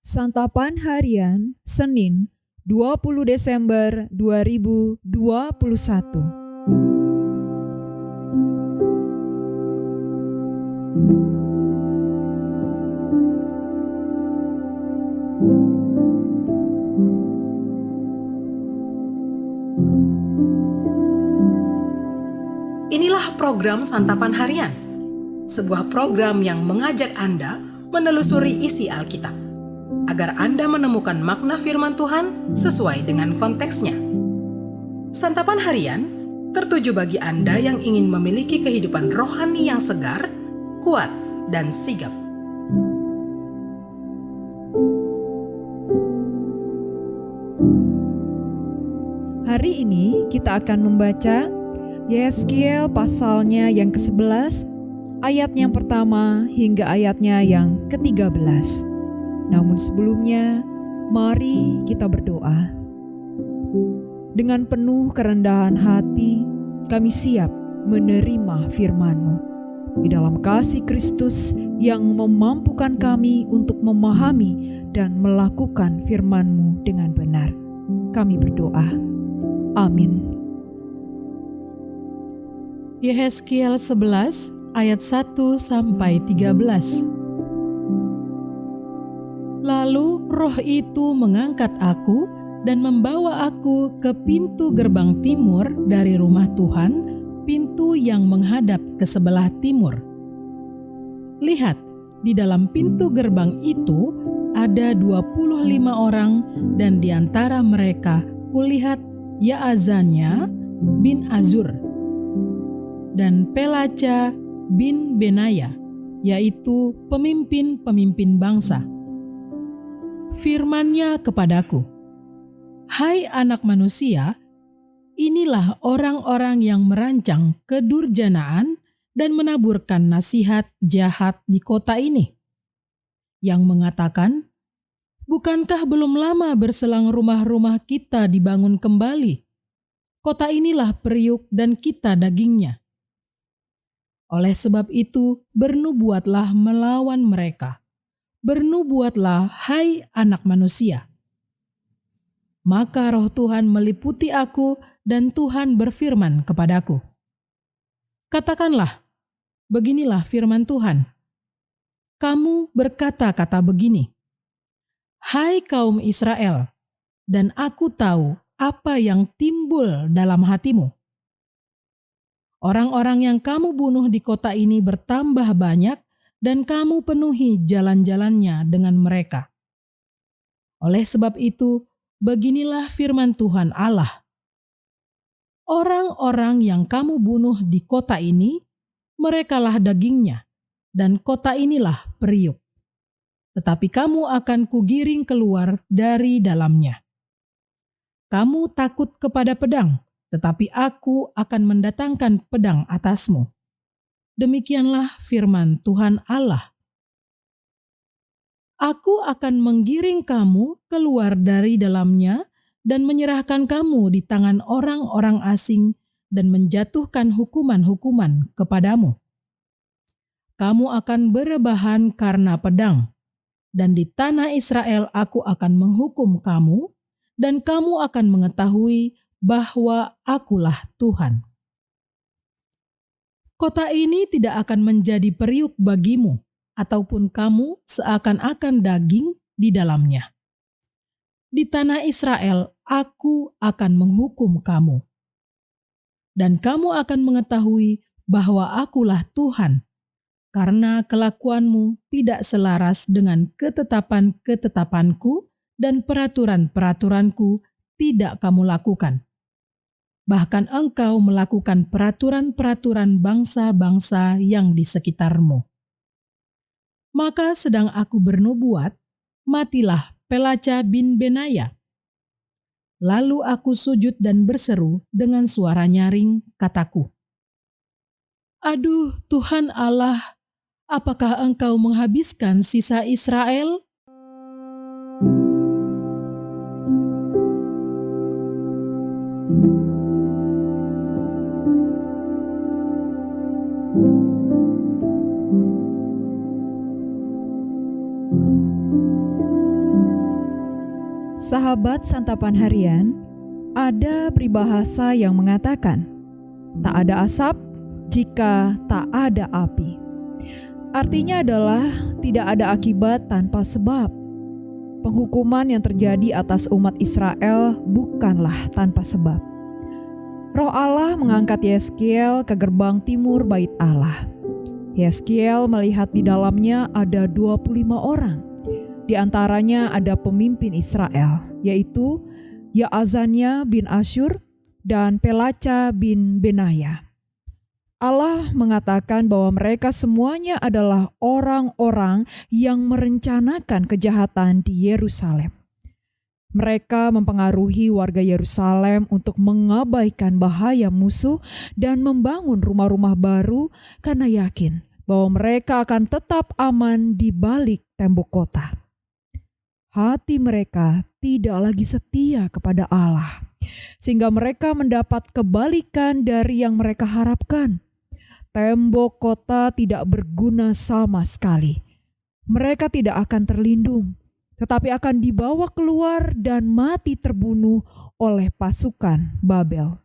Santapan Harian Senin 20 Desember 2021. Inilah program Santapan Harian, sebuah program yang mengajak Anda menelusuri isi Alkitab, agar Anda menemukan makna firman Tuhan sesuai dengan konteksnya. Santapan Harian tertuju bagi Anda yang ingin memiliki kehidupan rohani yang segar, kuat, dan sigap. Hari ini kita akan membaca Yehezkiel pasalnya yang ke-11, ayat yang pertama hingga ayatnya yang ke-13. Namun sebelumnya, mari kita berdoa. Dengan penuh kerendahan hati, kami siap menerima firman-Mu. Di dalam kasih Kristus yang memampukan kami untuk memahami dan melakukan firman-Mu dengan benar. Kami berdoa. Amin. Yehezkiel 11 ayat 1-13. Lalu roh itu mengangkat aku dan membawa aku ke pintu gerbang timur dari rumah Tuhan, pintu yang menghadap ke sebelah timur. Lihat, di dalam pintu gerbang itu ada 25 orang, dan di antara mereka kulihat Yaazania bin Azur dan Pelaca bin Benaya, yaitu pemimpin-pemimpin bangsa. Firman-Nya kepadaku, "Hai anak manusia, inilah orang-orang yang merancang kedurjanaan dan menaburkan nasihat jahat di kota ini, yang mengatakan, bukankah belum lama berselang rumah-rumah kita dibangun kembali? Kota inilah periuk dan kita dagingnya. Oleh sebab itu, bernubuatlah melawan mereka. Bernubuatlah, hai anak manusia." Maka roh Tuhan meliputi aku dan Tuhan berfirman kepadaku, "Katakanlah, beginilah firman Tuhan. Kamu berkata-kata begini, hai kaum Israel, dan aku tahu apa yang timbul dalam hatimu. Orang-orang yang kamu bunuh di kota ini bertambah banyak, dan kamu penuhi jalan-jalannya dengan mereka. Oleh sebab itu, beginilah firman Tuhan Allah. Orang-orang yang kamu bunuh di kota ini, merekalah dagingnya, dan kota inilah periuk. Tetapi kamu akan kugiring keluar dari dalamnya. Kamu takut kepada pedang, tetapi aku akan mendatangkan pedang atasmu. Demikianlah firman Tuhan Allah. Aku akan menggiring kamu keluar dari dalamnya dan menyerahkan kamu di tangan orang-orang asing dan menjatuhkan hukuman-hukuman kepadamu. Kamu akan berebahan karena pedang, dan di tanah Israel aku akan menghukum kamu, dan kamu akan mengetahui bahwa akulah Tuhan. Kota ini tidak akan menjadi periuk bagimu, ataupun kamu seakan-akan daging di dalamnya. Di tanah Israel aku akan menghukum kamu. Dan kamu akan mengetahui bahwa akulah Tuhan, karena kelakuanmu tidak selaras dengan ketetapan-ketetapanku dan peraturan-peraturanku tidak kamu lakukan. Bahkan engkau melakukan peraturan-peraturan bangsa-bangsa yang di sekitarmu. Maka sedang aku bernubuat, matilah Pelaca bin Benaya. Lalu aku sujud dan berseru dengan suara nyaring, kataku, "Aduh Tuhan Allah, apakah engkau menghabiskan sisa Israel?" Sahabat santapan harian, ada peribahasa yang mengatakan, tak ada asap jika tak ada api. Artinya adalah tidak ada akibat tanpa sebab. Penghukuman yang terjadi atas umat Israel bukanlah tanpa sebab. Roh Allah mengangkat Yeskiel ke gerbang timur bait Allah. Yeskiel melihat di dalamnya ada 25 orang. Di antaranya ada pemimpin Israel, yaitu Yaazania bin Asyur dan Pelaca bin Benaya. Allah mengatakan bahwa mereka semuanya adalah orang-orang yang merencanakan kejahatan di Yerusalem. Mereka mempengaruhi warga Yerusalem untuk mengabaikan bahaya musuh dan membangun rumah-rumah baru karena yakin bahwa mereka akan tetap aman di balik tembok kota. Hati mereka tidak lagi setia kepada Allah, sehingga mereka mendapat kebalikan dari yang mereka harapkan. Tembok kota tidak berguna sama sekali. Mereka tidak akan terlindung, tetapi akan dibawa keluar dan mati terbunuh oleh pasukan Babel.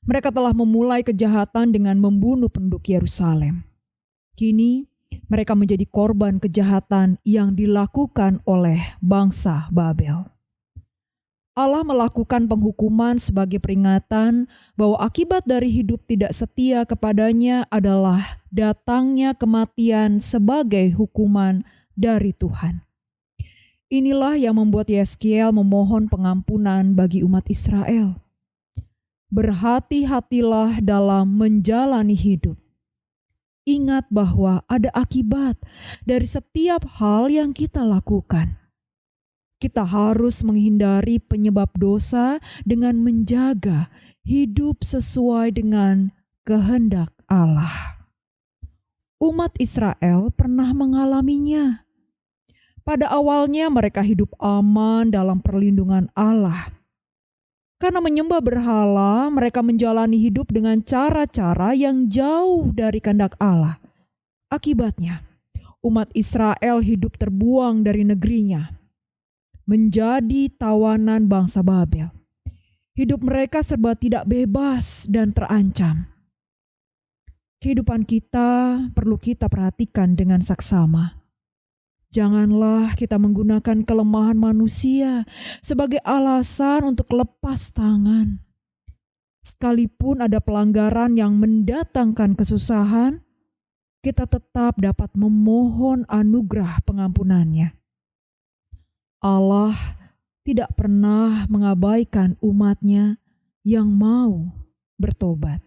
Mereka telah memulai kejahatan dengan membunuh penduduk Yerusalem. Kini mereka menjadi korban kejahatan yang dilakukan oleh bangsa Babel. Allah melakukan penghukuman sebagai peringatan bahwa akibat dari hidup tidak setia kepadanya adalah datangnya kematian sebagai hukuman dari Tuhan. Inilah yang membuat Yeskiel memohon pengampunan bagi umat Israel. Berhati-hatilah dalam menjalani hidup. Ingat bahwa ada akibat dari setiap hal yang kita lakukan. Kita harus menghindari penyebab dosa dengan menjaga hidup sesuai dengan kehendak Allah. Umat Israel pernah mengalaminya. Pada awalnya mereka hidup aman dalam perlindungan Allah. Karena menyembah berhala, mereka menjalani hidup dengan cara-cara yang jauh dari kehendak Allah. Akibatnya, umat Israel hidup terbuang dari negerinya, menjadi tawanan bangsa Babel. Hidup mereka serba tidak bebas dan terancam. Kehidupan kita perlu kita perhatikan dengan saksama. Janganlah kita menggunakan kelemahan manusia sebagai alasan untuk lepas tangan. Sekalipun ada pelanggaran yang mendatangkan kesusahan, kita tetap dapat memohon anugerah pengampunannya. Allah tidak pernah mengabaikan umatnya yang mau bertobat.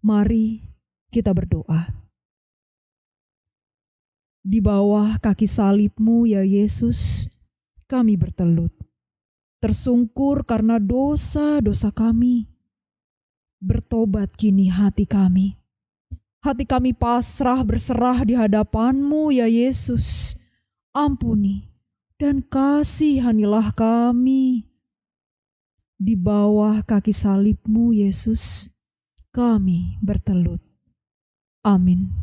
Mari kita berdoa. Di bawah kaki salib-Mu ya Yesus, kami bertelut. Tersungkur karena dosa-dosa kami. Bertobat kini hati kami. Hati kami pasrah berserah di hadapan-Mu ya Yesus. Ampuni dan kasihanilah kami. Di bawah kaki salib-Mu Yesus, kami bertelut. Amin.